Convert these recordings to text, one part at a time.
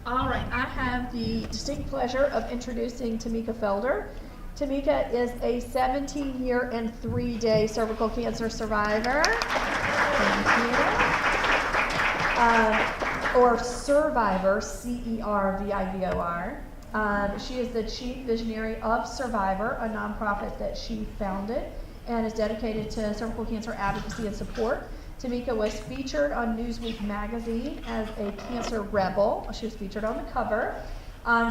All right, I have the distinct pleasure of introducing Tamika Felder. Tamika is a 17-year and 3-day cervical cancer survivor. Thank you. Or survivor, CERVIVOR. She is the chief visionary of Survivor, a nonprofit that she founded and is dedicated to cervical cancer advocacy and support. Tamika was featured on Newsweek magazine as a cancer rebel. She was featured on the cover.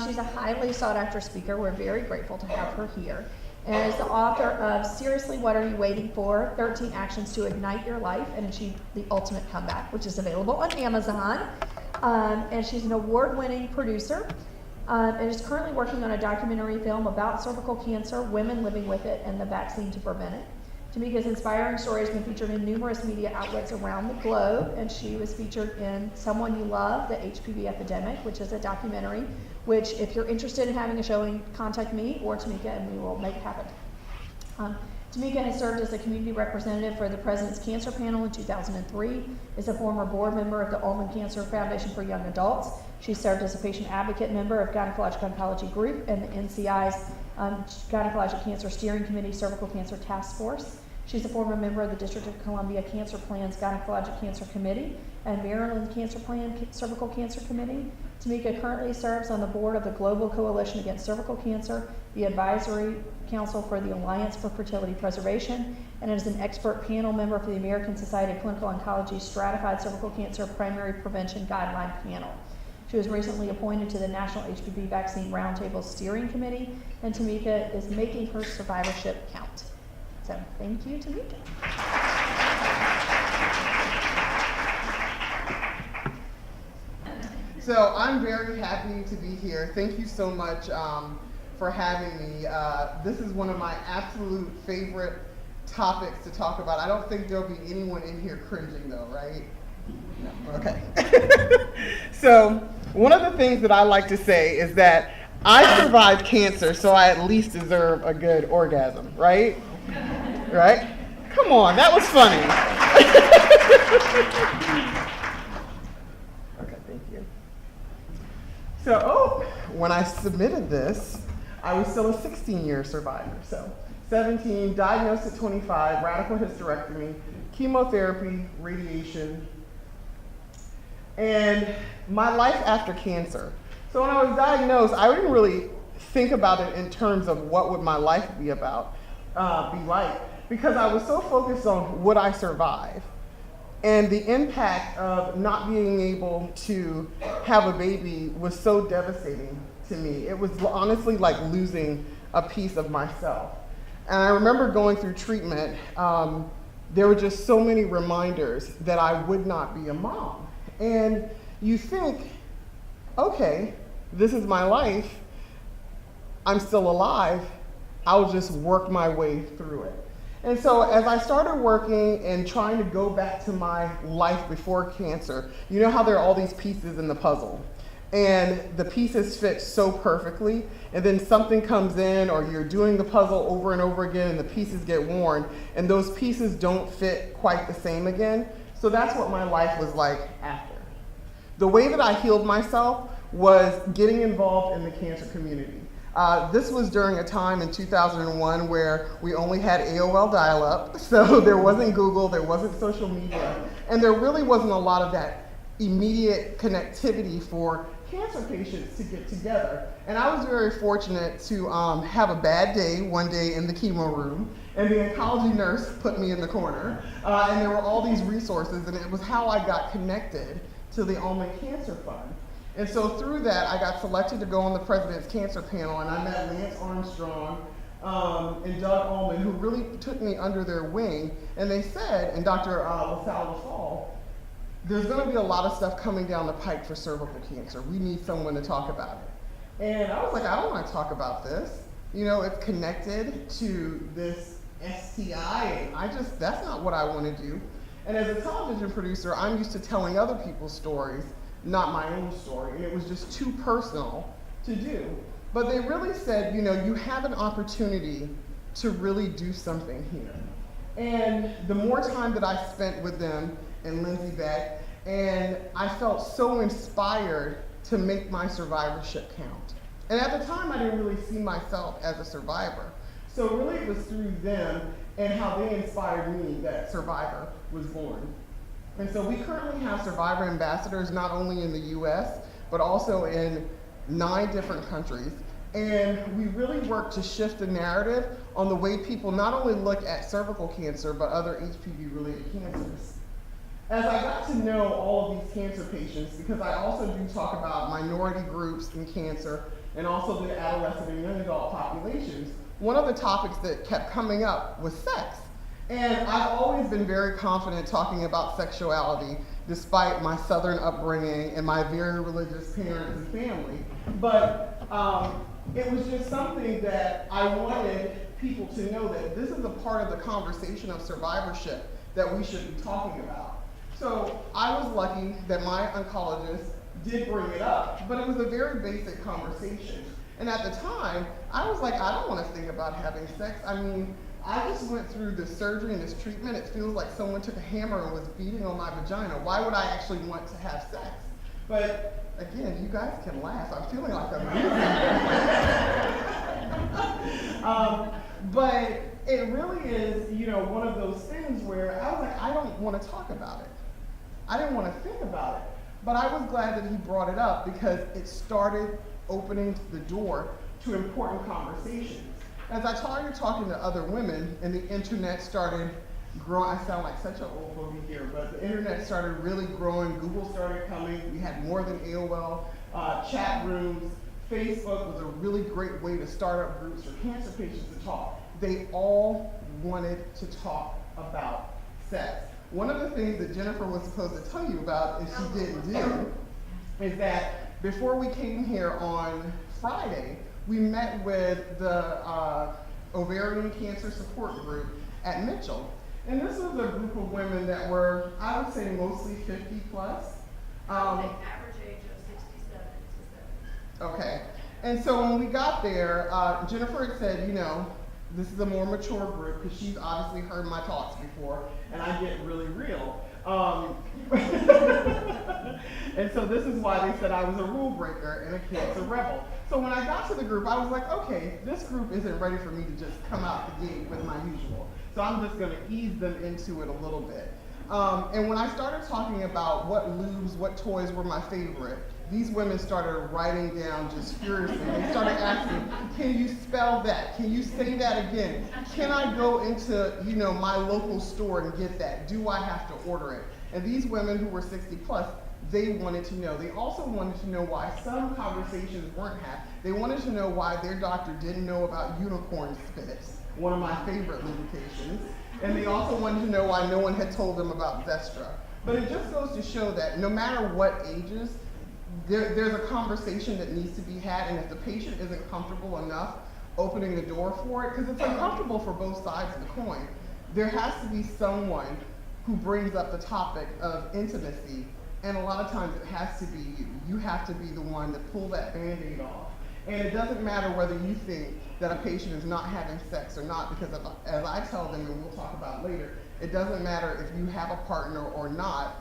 She's a highly sought after speaker. We're very grateful to have her here. And is the author of Seriously, What Are You Waiting For? 13 Actions to Ignite Your Life and Achieve the Ultimate Comeback, which is available on Amazon. And she's an award-winning producer and is currently working on a documentary film about cervical cancer, women living with it, and the vaccine to prevent it. Tamika's inspiring story has been featured in numerous media outlets around the globe, and she was featured in Someone You Love, the HPV Epidemic, which is a documentary, which if you're interested in having a showing, contact me or Tamika and we will make it happen. Tamika has served as a community representative for the President's Cancer Panel in 2003, is a former board member of the Ulman Cancer Foundation for Young Adults. She served as a patient advocate member of Gynecologic Oncology Group and the NCI's Gynecologic Cancer Steering Committee Cervical Cancer Task Force. She's a former member of the District of Columbia Cancer Plan's Gynecologic Cancer Committee and Maryland Cancer Plan Cervical Cancer Committee. Tamika currently serves on the board of the Global Coalition Against Cervical Cancer, the Advisory Council for the Alliance for Fertility Preservation, and is an expert panel member for the American Society of Clinical Oncology Stratified Cervical Cancer Primary Prevention Guideline Panel. She was recently appointed to the National HPV Vaccine Roundtable Steering Committee, and Tamika is making her survivorship count. So thank you, Tamika. So I'm very happy to be here. Thank you so much for having me. This is one of my absolute favorite topics to talk about. I don't think there'll be anyone in here cringing though, right? No, okay. So one of the things that I like to say is that I survived cancer, so I at least deserve a good orgasm, right? Right? Come on, that was funny. Okay, thank you. So, when I submitted this, I was still a 16-year survivor. So, 17, diagnosed at 25, radical hysterectomy, chemotherapy, radiation, and my life after cancer. So when I was diagnosed, I didn't really think about it in terms of what would my life be about, be like, because I was so focused on would I survive, and the impact of not being able to have a baby was so devastating to me. It was honestly like losing a piece of myself. And I remember going through treatment, there were just so many reminders that I would not be a mom. And you think, okay, this is my life, I'm still alive, I'll just work my way through it. And so as I started working and trying to go back to my life before cancer, you know how there are all these pieces in the puzzle, and the pieces fit so perfectly, and then something comes in, or you're doing the puzzle over and over again, and the pieces get worn, and those pieces don't fit quite the same again. So that's what my life was like after. The way that I healed myself was getting involved in the cancer community. This was during a time in 2001 where we only had AOL dial-up, so there wasn't Google, there wasn't social media, and there really wasn't a lot of that immediate connectivity for cancer patients to get together. And I was very fortunate to have a bad day one day in the chemo room, and the oncology nurse put me in the corner, and there were all these resources, and it was how I got connected to the Ulman Cancer Fund. And so through that, I got selected to go on the President's Cancer Panel, and I met Lance Armstrong and Doug Ulman, who really took me under their wing, and they said, and Dr. LaSalle, there's going to be a lot of stuff coming down the pike for cervical cancer. We need someone to talk about it. And I was like, I don't want to talk about this. You know, it's connected to this STI, and that's not what I want to do. And as a television producer, I'm used to telling other people's stories, not my own story, and it was just too personal to do. But they really said, you know, you have an opportunity to really do something here. And the more time that I spent with them and Lindsay Beck, and I felt so inspired to make my survivorship count. And at the time, I didn't really see myself as a survivor. So really it was through them and how they inspired me that Survivor was born. And so we currently have Survivor ambassadors not only in the US, but also in 9 different countries. And we really work to shift the narrative on the way people not only look at cervical cancer, but other HPV-related cancers. As I got to know all of these cancer patients, because I also do talk about minority groups in cancer and also the adolescent and young adult populations, one of the topics that kept coming up was sex. And I've always been very confident talking about sexuality, despite my Southern upbringing and my very religious parents and family. But it was just something that I wanted people to know that this is a part of the conversation of survivorship that we should be talking about. So I was lucky that my oncologist did bring it up, but it was a very basic conversation. And at the time, I was like, I don't want to think about having sex. I mean, I just went through this surgery and this treatment. It feels like someone took a hammer and was beating on my vagina. Why would I actually want to have sex? But again, you guys can laugh. I'm feeling like I'm losing. But it really is, you know, one of those things where I was like, I don't want to talk about it. I didn't want to think about it. But I was glad that he brought it up because it started opening the door to important conversations. As I started talking to other women and the internet started growing, I sound like such an old fogey here, but the internet started really growing, Google started coming, we had more than AOL, chat rooms, Facebook was a really great way to start up groups for cancer patients to talk. They all wanted to talk about sex. One of the things that Jennifer was supposed to tell you about, and she didn't do, is that before we came here on Friday, we met with the ovarian cancer support group at Mitchell. And this was a group of women that were, I would say, mostly 50 plus. Average age of 67 to 70. Okay. And so when we got there, Jennifer had said, you know, this is a more mature group because she's obviously heard my talks before, and I get really real. And so this is why they said I was a rule breaker and a cancer rebel. So when I got to the group, I was like, okay, this group isn't ready for me to just come out the gate with my usual. So I'm just going to ease them into it a little bit. And when I started talking about what lubes, what toys were my favorite, these women started writing down just furiously. They started asking, can you spell that? Can you say that again? Can I go into, you know, my local store and get that? Do I have to order it? And these women who were 60 plus, they wanted to know. They also wanted to know why some conversations weren't had. They wanted to know why their doctor didn't know about unicorn spit, one of my favorite lubrications. And they also wanted to know why no one had told them about Zestra. But it just goes to show that no matter what ages, there's a conversation that needs to be had, and if the patient isn't comfortable enough opening the door for it, because it's uncomfortable for both sides of the coin, there has to be someone who brings up the topic of intimacy, and a lot of times it has to be you. You have to be the one to pull that Band-Aid off. And it doesn't matter whether you think that a patient is not having sex or not, because as I tell them, and we'll talk about later, it doesn't matter if you have a partner or not,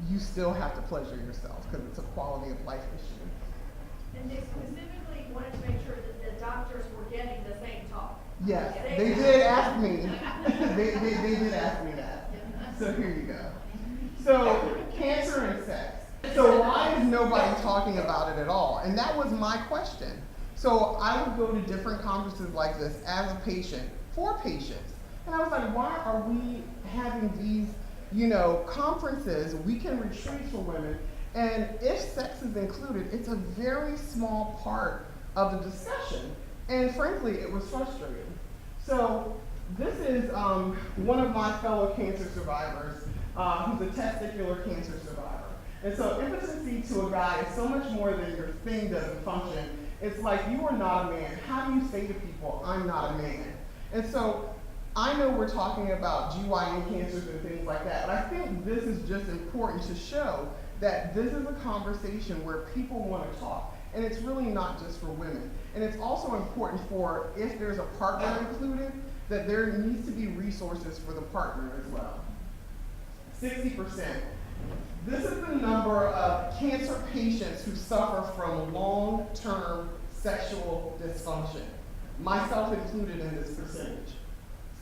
you still have to pleasure yourself because it's a quality of life issue. And they specifically wanted to make sure that the doctors were getting the same talk. Yes, they did ask me. they did ask me that. So here you go. So cancer and sex. So why is nobody talking about it at all? And that was my question. So I would go to different conferences like this as a patient, for patients. And I was like, why are we having these, you know, conferences, weekend retreats for women, and if sex is included, it's a very small part of the discussion. And frankly, it was frustrating. So this is one of my fellow cancer survivors, who's a testicular cancer survivor. And so impotency to a guy is so much more than your thing doesn't function. It's like, you are not a man. How do you say to people, I'm not a man? And so I know we're talking about GYN cancers and things like that, but I think this is just important to show that this is a conversation where people want to talk, and it's really not just for women. And it's also important for, if there's a partner included, that there needs to be resources for the partner as well. 60%. This is the number of cancer patients who suffer from long-term sexual dysfunction. Myself included in this percentage,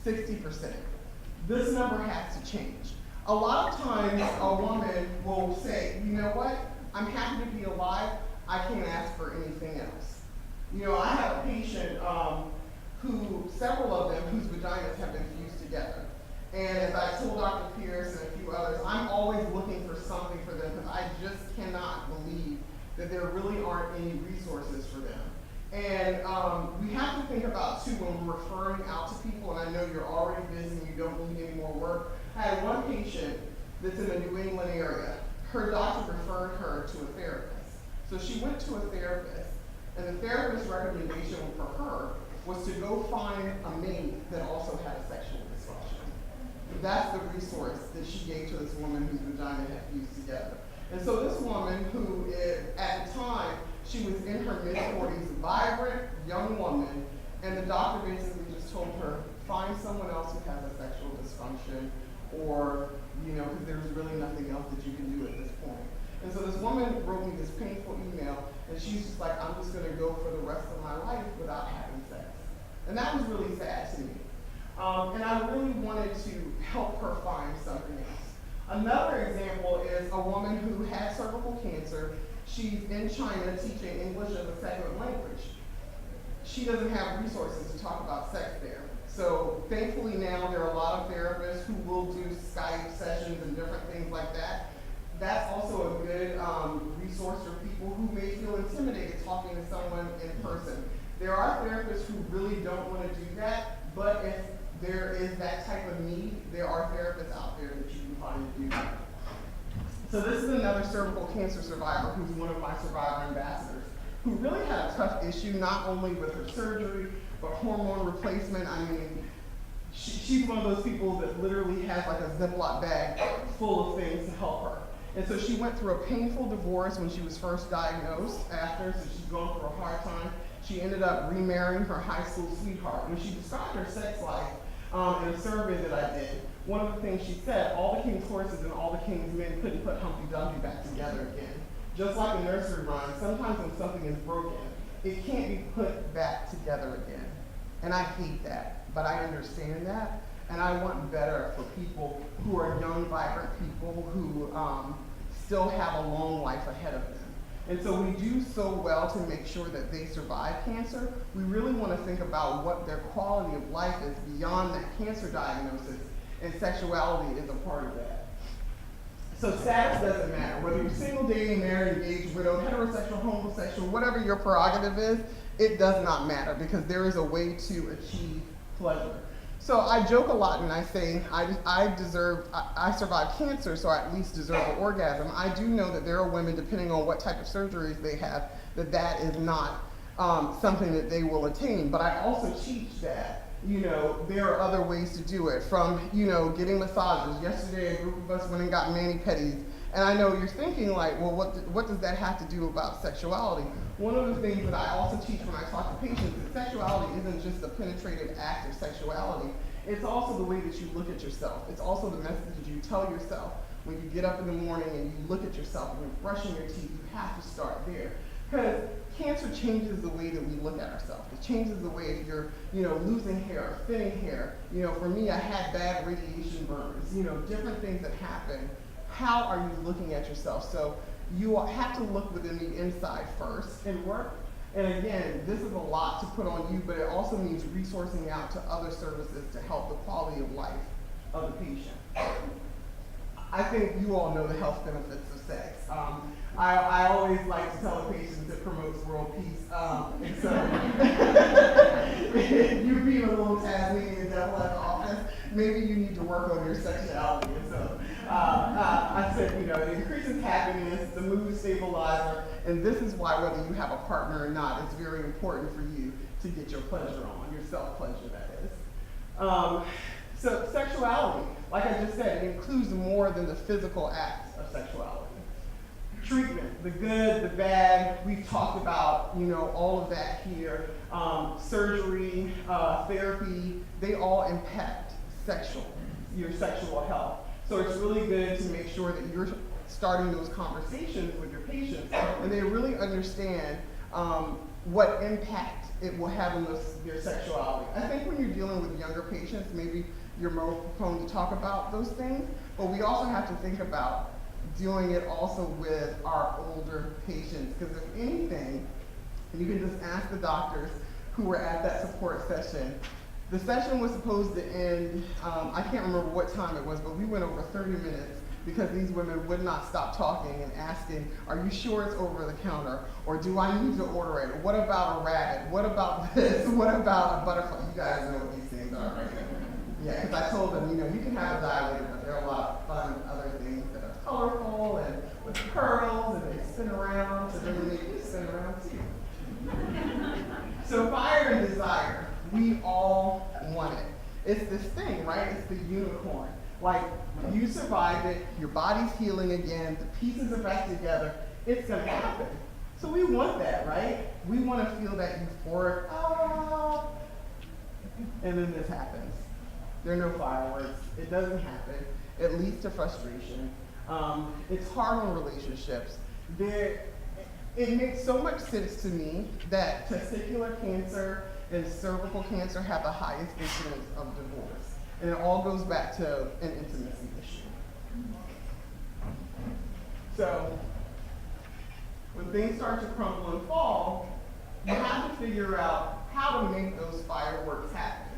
60%. This number has to change. A lot of times a woman will say, you know what, I'm happy to be alive, I can't ask for anything else. You know, I have a patient several of them whose vaginas have been fused together. And as I told Dr. Pierce and a few others, I'm always looking for something for them because I just cannot believe that there really aren't any resources for them. And we have to think about, too, when we're referring out to people, and I know you're already busy and you don't need any more work. I had one patient that's in the New England area. Her doctor referred her to a therapist. So she went to a therapist, and the therapist's recommendation for her was to go find a mate that also had a sexual dysfunction. That's the resource that she gave to this woman whose vagina had fused together. And so this woman, who at the time, she was in her mid-40s, vibrant young woman, and the doctor basically just told her, find someone else who has a sexual dysfunction, or, you know, because there's really nothing else that you can do at this point. And so this woman wrote me this painful email, and she's just like, I'm just gonna go for the rest of my life without having sex. And that was really sad to me. And I really wanted to help her find something else. Another example is a woman who had cervical cancer. She's in China teaching English as a second language. She doesn't have resources to talk about sex there. So thankfully now there are a lot of therapists who will do Skype sessions and different things like that. That's also a good resource for people who may feel intimidated talking to someone in person. There are therapists who really don't want to do that, but if there is that type of need, there are therapists out there that you can find to do that. So this is another cervical cancer survivor who's one of my survivor ambassadors, who really had a tough issue, not only with her surgery, but hormone replacement. I mean, she's one of those people that literally has like a Ziploc bag full of things to help her. And so she went through a painful divorce when she was first diagnosed after, so she's going through a hard time. She ended up remarrying her high school sweetheart. When she described her sex life in a survey that I did, one of the things she said, all the king's horses and all the king's men couldn't put Humpty Dumpty back together again. Just like a nursery rhyme, sometimes when something is broken, it can't be put back together again. And I hate that, but I understand that, and I want better for people who are young, vibrant people who still have a long life ahead of them. And so we do so well to make sure that they survive cancer. We really want to think about what their quality of life is beyond that cancer diagnosis, and sexuality is a part of that. So status doesn't matter. Whether you're single, dating, married, engaged, widowed, heterosexual, homosexual, whatever your prerogative is, it does not matter, because there is a way to achieve pleasure. So I joke a lot and I say, I survived cancer, so I at least deserve an orgasm. I do know that there are women, depending on what type of surgeries they have, that is not something that they will attain. But I also teach that, you know, there are other ways to do it, from, you know, getting massages. Yesterday, a group of us went and got mani-pedis. And I know you're thinking like, well, what does that have to do about sexuality? One of the things that I also teach when I talk to patients is sexuality isn't just the penetrative act of sexuality. It's also the way that you look at yourself. It's also the message that you tell yourself when you get up in the morning and you look at yourself and you're brushing your teeth. You have to start there. Because cancer changes the way that we look at ourselves. It changes the way if you're, you know, losing hair or thinning hair. You know, for me, I had bad radiation burns, you know, different things that happen. How are you looking at yourself? So you have to look within the inside first and work. And again, this is a lot to put on you, but it also means resourcing out to other services to help the quality of life of the patient. I think you all know the health benefits of sex. I always like to tell the patients it promotes world peace. And so, you being a little Tasmanian devil at the office, maybe you need to work on your sexuality. And so, I said, you know, it increases happiness, the mood stabilizer, and this is why whether you have a partner or not, it's very important for you to get your pleasure on, your self-pleasure, that is. So sexuality, like I just said, it includes more than the physical acts of sexuality. Treatment, the good, the bad, we've talked about, you know, all of that here. Surgery, therapy, they all impact your sexual health. So it's really good to make sure that you're starting those conversations with your patients, and they really understand what impact it will have on their sexuality. I think when you're dealing with younger patients, maybe you're more prone to talk about those things, but we also have to think about doing it also with our older patients, because if anything, you can just ask the doctors who were at that support session. The session was supposed to end, I can't remember what time it was, but we went over 30 minutes because these women would not stop talking and asking, are you sure it's over the counter? Or do I need to order it? What about a rabbit? What about this? What about a butterfly? You guys know what these things are, right? Yeah, because I told them, you can have a dilator, but there are a lot of fun other things that are colorful and with curls, and they spin around, so then they make you spin around too. So fire and desire, we all want it. It's this thing, right? It's the unicorn. Like, you survived it, your body's healing again, the pieces are back together, it's gonna happen. So we want that, right? We want to feel that euphoric, and then this happens. There are no fireworks, it doesn't happen. It leads to frustration. It's hard on relationships. It makes so much sense to me that testicular cancer and cervical cancer have the highest incidence of divorce. And it all goes back to an intimacy issue. So, when things start to crumble and fall, you have to figure out how to make those fireworks happen.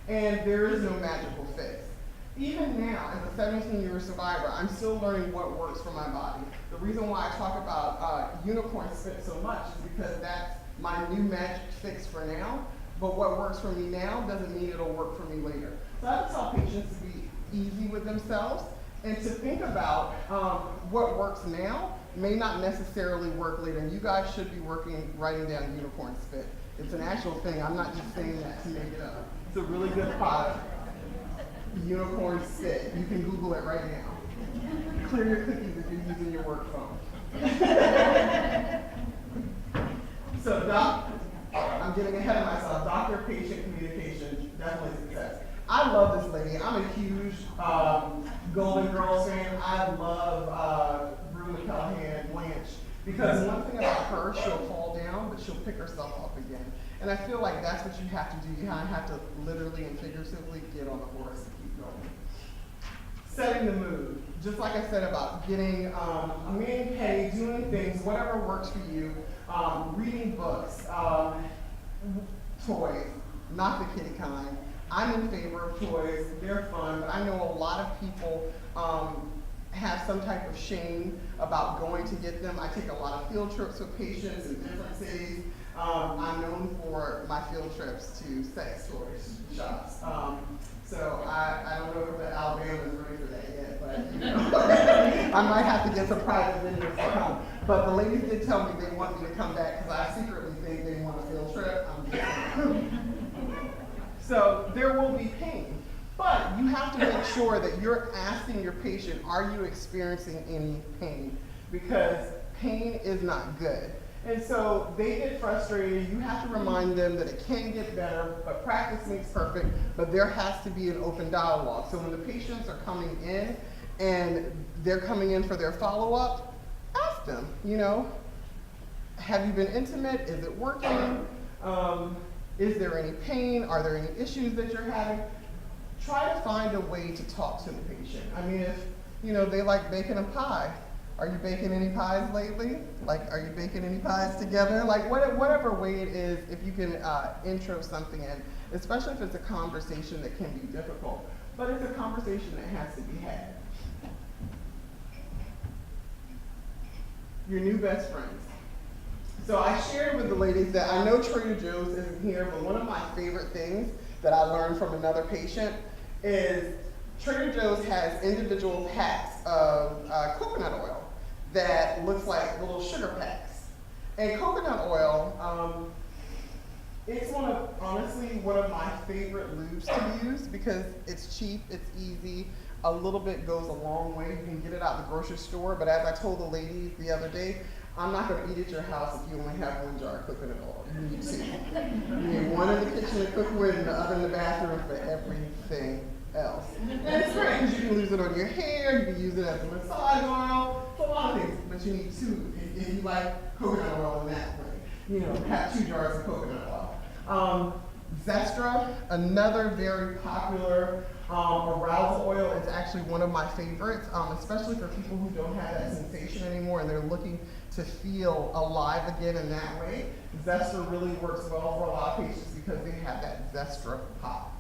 And there is no magical fix. Even now, as a 17-year survivor, I'm still learning what works for my body. The reason why I talk about unicorn spit so much is because that's my new magic fix for now. But what works for me now doesn't mean it'll work for me later. So I would tell patients to be easy with themselves and to think about what works now may not necessarily work later. And you guys should be writing down unicorn spit. It's an actual thing. I'm not just saying that to make it up. It's a really good product. Unicorn spit. You can Google it right now. Clear your cookies if you're using your work phone. So, I'm getting ahead of myself. Doctor-patient communication, definitely success. I love this lady. I'm a huge Golden Girls fan. I love Rue McCallaghan, Blanche, because one thing about her, she'll fall down, but she'll pick herself up again. And I feel like that's what you have to do. You kind of have to literally and figuratively get on the horse and keep going. Setting the mood. Just like I said about getting a man paid, doing things, whatever works for you. Reading books, toys, not the kitty kind. I'm in favor of toys. They're fun, but I know a lot of people have some type of shame about going to get them. I take a lot of field trips with patients in different cities. I'm known for my field trips to sex toy shops. So I don't know if the Alabama's ready for that yet, but I might have to get some private vendors to come. But the ladies did tell me they want me to come back because I secretly think they want a field trip. I'm just saying. So there will be pain. But you have to make sure that you're asking your patient, are you experiencing any pain? Because pain is not good. And so they get frustrated. You have to remind them that it can get better, but practice makes perfect, but there has to be an open dialogue. So when the patients are coming in and they're coming in for their follow-up, ask them, have you been intimate? Is it working? Is there any pain? Are there any issues that you're having? Try to find a way to talk to the patient. I mean, if they like baking a pie, are you baking any pies lately? Like, are you baking any pies together? Like, whatever way it is, if you can intro something in, especially if it's a conversation that can be difficult, but it's a conversation that has to be had. Your new best friends. So I shared with the ladies that I know Trader Joe's isn't here, but one of my favorite things that I learned from another patient is Trader Joe's has individual packs of coconut oil that looks like little sugar packs. And coconut oil, it's honestly one of my favorite lubes to use because it's cheap, it's easy, a little bit goes a long way. You can get it out the grocery store, but as I told the ladies the other day, I'm not going to eat at your house if you only have one jar of coconut oil. You need two. You need one in the kitchen to cook with and the other in the bathroom for everything else. And it's great because you can use it on your hair, you can use it as a massage oil. So lot of things, but you need two. If you like coconut oil in that way, you know, have 2 jars of coconut oil. Zestra, another very popular arousal oil. It's actually one of my favorites, especially for people who don't have that sensation anymore and they're looking to feel alive again in that way. Zestra really works well for a lot of patients because they have that Zestra pop.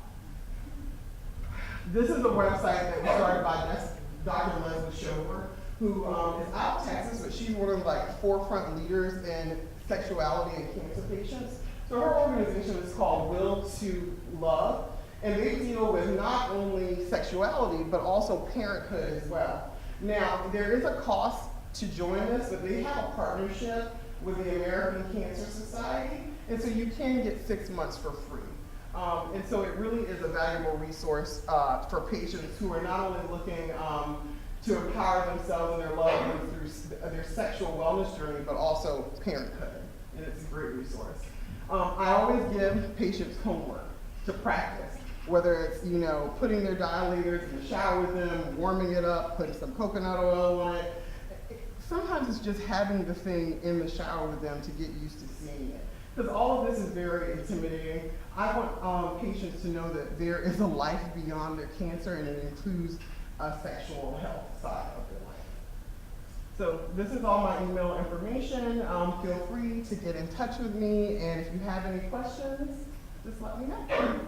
This is a website that was started by Dr. Leslie Shover, who is out of Texas, but she's one of the forefront leaders in sexuality and cancer patients. So her organization is called Will to Love, and they deal with not only sexuality, but also parenthood as well. Now, there is a cost to join this, but they have a partnership with the American Cancer Society, and so you can get 6 months for free. And so it really is a valuable resource for patients who are not only looking to empower themselves and their loved ones through their sexual wellness journey, but also parenthood, and it's a great resource. I always give patients homework to practice, whether it's, you know, putting their dilators in the shower with them, warming it up, putting some coconut oil on it. Sometimes it's just having the thing in the shower with them to get used to seeing it. Because all of this is very intimidating. I want patients to know that there is a life beyond their cancer, and it includes a sexual health side of their life. So this is all my email information. Feel free to get in touch with me, and if you have any questions, just let me know.